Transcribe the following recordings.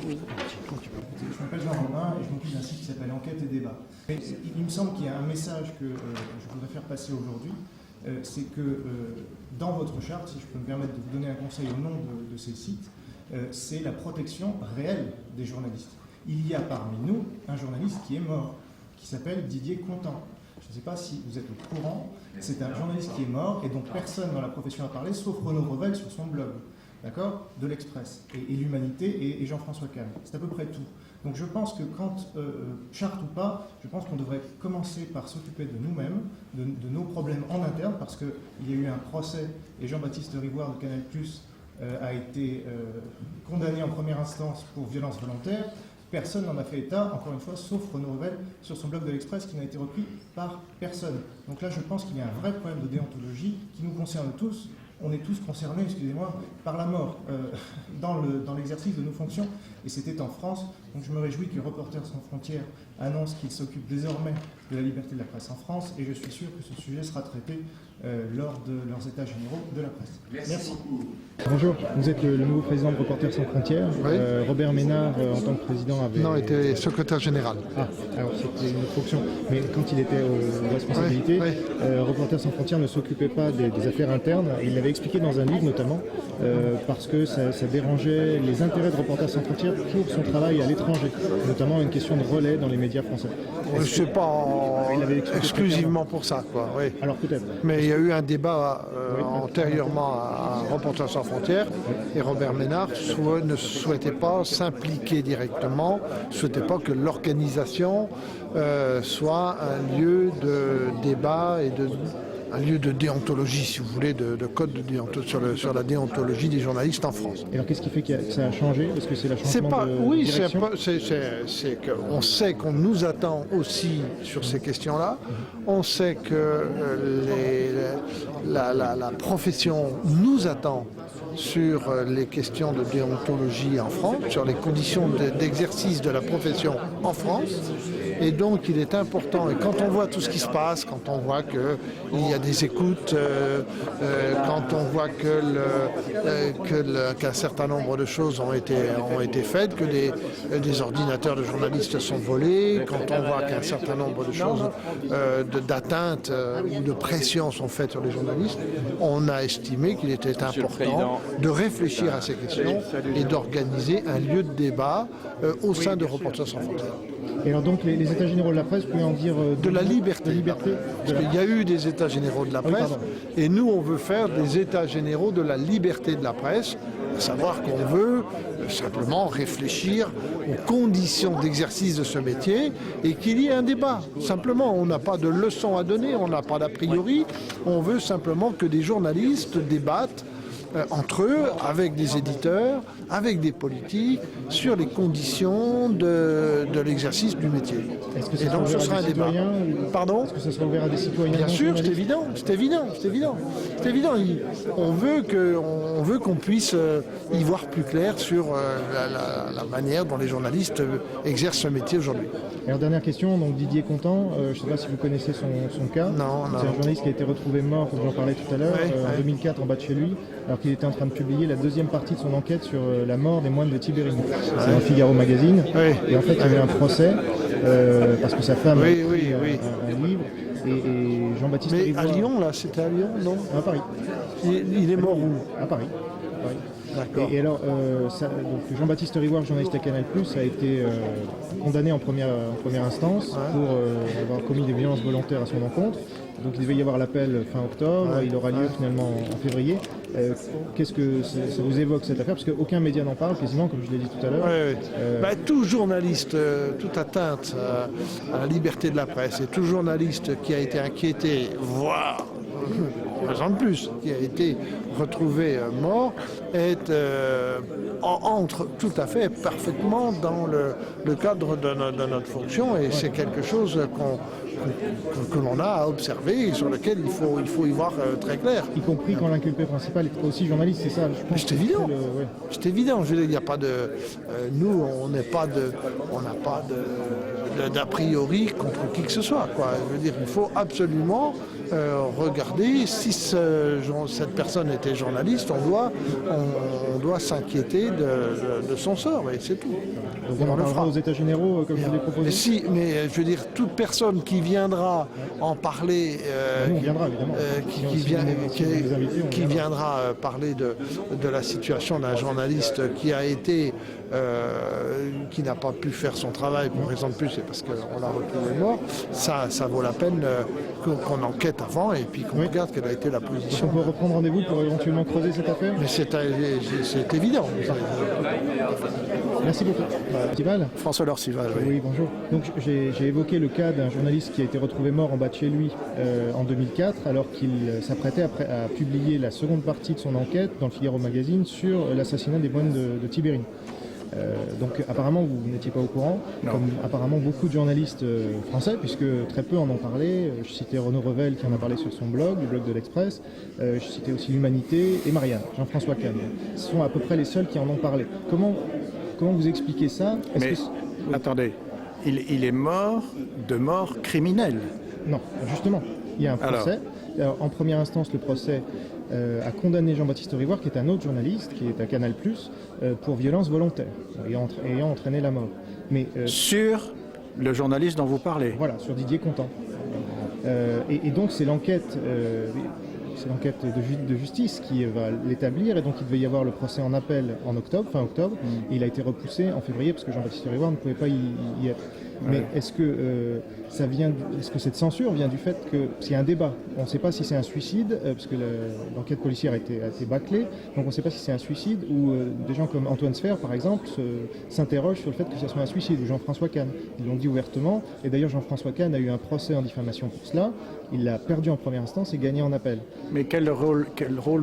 Oui. Je m'appelle Jean Romain et je m'occupe d'un site qui s'appelle Enquête et Débat. Mais il me semble qu'il y a un message que je voudrais faire passer aujourd'hui, c'est que dans votre charte, si je peux me permettre de vous donner un conseil au nom de ces sites, c'est la protection réelle des journalistes. Il y a parmi nous un journaliste qui est mort, qui s'appelle Didier Contant. Je ne sais pas si vous êtes au courant, c'est un journaliste qui est mort et dont personne dans la profession a parlé, sauf Renaud Revel sur son blog, d'accord, de l'Express, et l'Humanité et Jean-François Kahn. C'est à peu près tout. Donc je pense que quand, charte ou pas, je pense qu'on devrait commencer par s'occuper de nous-mêmes, de nos problèmes en interne, parce qu'il y a eu un procès, et Jean-Baptiste Rivoire de Canal+ a été condamné en première instance pour violence volontaire. Personne n'en a fait état, encore une fois, sauf Renaud Revel sur son blog de l'Express qui n'a été repris par personne. Donc là, je pense qu'il y a un vrai problème de déontologie qui nous concerne tous. On est tous concernés, excusez-moi, par la mort dans l'exercice de nos fonctions. Et c'était en France. Donc je me réjouis que Reporters sans frontières annonce qu'il s'occupe désormais de la liberté de la presse en France. Et je suis sûr que ce sujet sera traité lors de leurs états généraux de la presse. Merci. Bonjour, vous êtes le nouveau président de Reporters sans frontières. Oui. Robert Ménard, en tant que président, avait... Non, était secrétaire général. Ah, alors c'était une autre fonction. Mais quand il était aux responsabilités, Reporters sans frontières ne s'occupait pas des affaires internes. Il l'avait expliqué dans un livre notamment, parce que ça dérangeait les intérêts de Reporters sans frontières pour son travail à l'étranger, notamment une question de relais dans les médias français. Je ne sais pas exclusivement pour ça, quoi. Oui. Alors peut-être. Mais il y a eu un débat antérieurement à Reporters sans frontières et Robert Ménard ne souhaitait pas s'impliquer directement, ne souhaitait pas que l'organisation soit un lieu de débat et un lieu de déontologie, si vous voulez, de code de sur la déontologie des journalistes en France. Et alors qu'est-ce qui fait que ça a changé? Est-ce que c'est la changement de direction? C'est qu'on sait qu'on nous attend aussi sur ces questions-là. On sait que la profession nous attend sur les questions de déontologie en France, sur les conditions d'exercice de la profession en France. Et donc il est important, et quand on voit tout ce qui se passe, quand on voit qu'il y a des écoutes, quand on voit qu'un certain nombre de choses ont été faites, que des ordinateurs de journalistes sont volés, quand on voit qu'un certain nombre de choses d'atteintes ou de pression sont faites sur les journalistes, on a estimé qu'il était important de réfléchir à ces questions et d'organiser un lieu de débat au sein de Reporters sans frontières. Et alors donc les états généraux de la presse, vous pouvez en dire de la liberté. Parce qu'il y a eu des états généraux de la presse, et nous on veut faire des états généraux de la liberté de la presse, à savoir qu'on veut simplement réfléchir aux conditions d'exercice de ce métier et qu'il y ait un débat. Simplement, on n'a pas de leçons à donner, on n'a pas d'a priori, on veut simplement que des journalistes débattent entre eux, avec des éditeurs, avec des politiques, sur les conditions de l'exercice du métier. Et donc ce sera un débat. Pardon ? Est-ce que ça sera ouvert à des citoyens ? Bien sûr, c'est évident. On veut qu'on puisse y voir plus clair sur la manière dont les journalistes exercent ce métier aujourd'hui. Alors dernière question, donc Didier Contant, je ne sais pas si vous connaissez son cas. Non. C'est un journaliste qui a été retrouvé mort, comme j'en parlais tout à l'heure, en 2004 en bas de chez lui, alors qu'il était en train de publier la deuxième partie de son enquête sur la mort des moines de Tibérine. C'est dans Figaro Magazine. Et en fait, il y avait un procès, parce que sa femme a un livre, et Jean-Baptiste Rivoire... Mais à Lyon, là, c'était à Lyon, non ? À Paris. Il est mort où ? À Paris. D'accord. Et alors, donc Jean-Baptiste Rivoire, journaliste à Canal+, a été condamné en première instance pour avoir commis des violences volontaires à son encontre. Donc il devait y avoir l'appel fin octobre, il aura lieu finalement en février. Qu'est-ce que ça vous évoque cette affaire? Parce qu'aucun média n'en parle quasiment, comme je l'ai dit tout à l'heure. Tout journaliste, toute atteinte à la liberté de la presse, et tout journaliste qui a été inquiété, voire plus, qui a été retrouvé mort, entre tout à fait parfaitement dans le cadre de notre fonction, et c'est quelque chose que l'on a à observer et sur lequel il faut y voir très clair. Y compris quand l'inculpé principal est aussi journaliste, c'est ça? C'est évident. C'est évident. Je veux dire, il n'y a pas de. Nous, on n'a pas d'a priori contre qui que ce soit, quoi. Je veux dire, il faut absolument regarder si cette personne était journaliste, on doit s'inquiéter de son sort, et c'est tout. Donc on en parlera aux États généraux comme je vous l'ai proposé. Mais je veux dire, toute personne qui viendra en parler, on viendra évidemment. qui viendra parler de la situation d'un journaliste qui n'a pas pu faire son travail pour raison de plus, c'est parce qu'on l'a retrouvé mort, ça vaut la peine qu'on enquête avant et puis qu'on regarde quelle a été la position. Donc on peut reprendre rendez-vous pour éventuellement creuser cette affaire? Mais c'est évident. Merci beaucoup. François Lorcival, oui. Oui, bonjour. Donc j'ai évoqué le cas d'un journaliste qui a été retrouvé mort en bas de chez lui en 2004, alors qu'il s'apprêtait à publier la seconde partie de son enquête dans le Figaro Magazine sur l'assassinat des moines de Tibérine. Donc apparemment vous n'étiez pas au courant, comme apparemment beaucoup de journalistes français, puisque très peu en ont parlé. Je citais Renaud Revel qui en a parlé sur son blog, le blog de l'Express. Je citais aussi l'Humanité et Marianne, Jean-François Kahn. Ce sont à peu près les seuls qui en ont parlé. Comment vous expliquez ça? Attendez, il est mort de mort criminelle. Non, justement, il y a un procès. Alors, en première instance, le procès a condamné Jean-Baptiste Rivoire, qui est un autre journaliste, qui est à Canal+, pour violence volontaire, ayant entraîné la mort. Mais, sur le journaliste dont vous parlez? Voilà, sur Didier Contant. Et donc c'est l'enquête de justice qui va l'établir, et donc il devait y avoir le procès en appel fin octobre, et il a été repoussé en février parce que Jean-Baptiste Rivoire ne pouvait pas y être. Mais est-ce que cette censure vient du fait qu'il y a un débat? On ne sait pas si c'est un suicide, parce que l'enquête policière a été bâclée, donc on ne sait pas si c'est un suicide, ou des gens comme Antoine Sfer, par exemple, s'interrogent sur le fait que ce soit un suicide, ou Jean-François Kahn. Ils l'ont dit ouvertement, et d'ailleurs Jean-François Kahn a eu un procès en diffamation pour cela. Il l'a perdu en première instance et gagné en appel. Mais quel rôle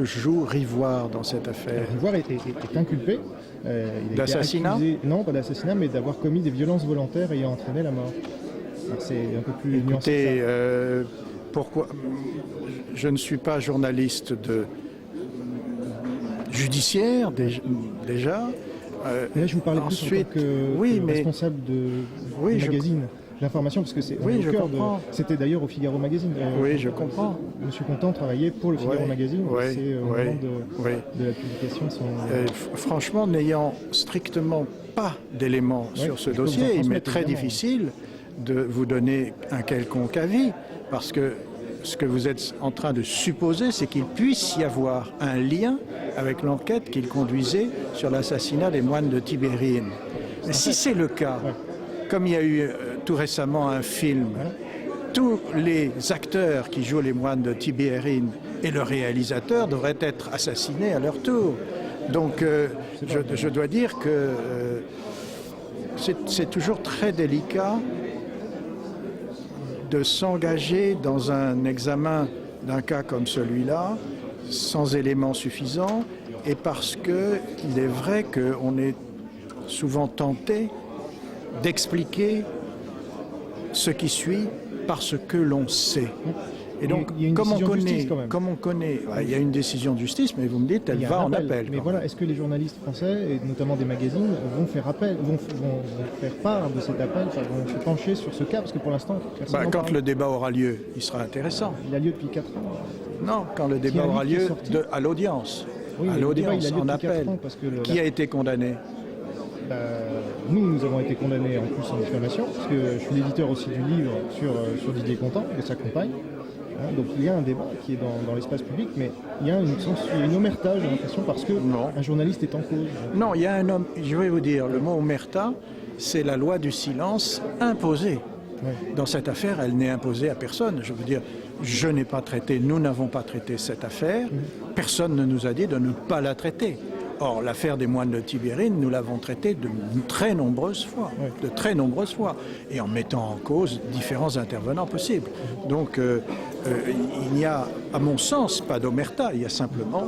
joue Rivoire dans cette affaire? Rivoire est inculpé. D'assassinat? Non, pas d'assassinat, mais d'avoir commis des violences volontaires ayant entraîné la mort. C'est un peu plus nuancé. Écoutez, pourquoi je ne suis pas journaliste judiciaire déjà. Mais là, je vous parlais plus en tant que responsable du magazine. L'information, parce que c'est c'était d'ailleurs au Figaro Magazine. Oui, je comprends. Monsieur Contant travaillait pour le Figaro Magazine. C'est au moment de la publication de son... franchement, n'ayant strictement pas d'éléments sur ce dossier, il m'est très difficile de vous donner un quelconque avis, parce que ce que vous êtes en train de supposer, c'est qu'il puisse y avoir un lien avec l'enquête qu'il conduisait sur l'assassinat des moines de Tibérine. Mais si c'est le cas, comme il y a eu tout récemment un film, tous les acteurs qui jouent les moines de Tibérine et le réalisateur devraient être assassinés à leur tour. Donc je dois dire que c'est toujours très délicat de s'engager dans un examen d'un cas comme celui-là sans éléments suffisants, et parce qu'il est vrai qu'on est souvent tenté d'expliquer ce qui suit parce que l'on sait. Et donc, comme on connaît, il y a une décision de justice, mais vous me dites, elle va en appel. Mais voilà, est-ce que les journalistes français, et notamment des magazines, vont faire part de cet appel, vont se pencher sur ce cas, parce que pour l'instant, quand le débat aura lieu, il sera intéressant. Il a lieu depuis 4 ans. Non, quand le débat aura lieu à l'audience, en appel. Qui a été condamné? Nous avons été condamnés en plus en diffamation, parce que je suis l'éditeur aussi du livre sur Didier Contant et sa compagne. Donc il y a un débat qui est dans l'espace public, mais il y a une omerta, j'ai l'impression, parce que un journaliste est en cause. Non, il y a un homme. Je vais vous dire, le mot omerta, c'est la loi du silence imposée. Dans cette affaire, elle n'est imposée à personne. Je veux dire, nous n'avons pas traité cette affaire. Personne ne nous a dit de ne pas la traiter. Or, l'affaire des moines de Tibérine, nous l'avons traitée de très nombreuses fois, et en mettant en cause différents intervenants possibles. Donc, il n'y a, à mon sens, pas d'omerta. Il y a simplement,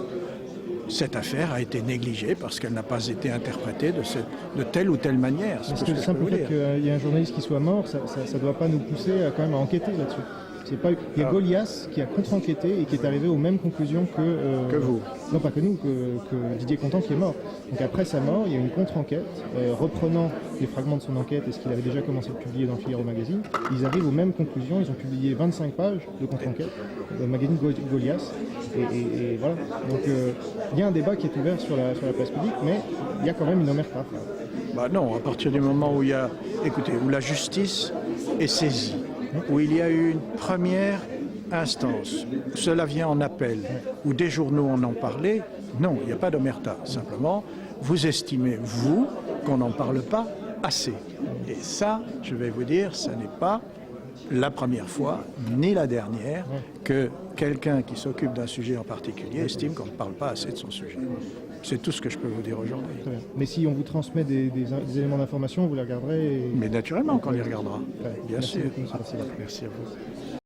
cette affaire a été négligée parce qu'elle n'a pas été interprétée de telle ou telle manière. Est-ce que le simple fait qu'il y ait un journaliste qui soit mort, ça ne doit pas nous pousser à quand même à enquêter là-dessus? Il y a Goliath qui a contre-enquêté et qui est arrivé aux mêmes conclusions Que vous. Non, pas que nous, que Didier Contant qui est mort. Donc après sa mort, il y a eu une contre-enquête, reprenant les fragments de son enquête et ce qu'il avait déjà commencé à publier dans Figaro Magazine. Ils arrivent aux mêmes conclusions, ils ont publié 25 pages de contre-enquête dans le magazine Goliath. Et voilà. Donc il y a un débat qui est ouvert sur la place publique, mais il y a quand même une omerta à faire. Bah non, à partir du moment où il y a, écoutez, où la justice est saisie, où il y a eu une première instance, cela vient en appel, où des journaux en ont parlé, non, il n'y a pas d'omerta. Simplement, vous estimez, vous, qu'on n'en parle pas assez. Et ça, je vais vous dire, ça n'est pas la première fois, ni la dernière, que quelqu'un qui s'occupe d'un sujet en particulier estime qu'on ne parle pas assez de son sujet. C'est tout ce que je peux vous dire aujourd'hui. Mais si on vous transmet des éléments d'information, vous les regarderez Mais naturellement qu'on les regardera, bien Merci sûr. beaucoup, monsieur Vassili. Merci à vous.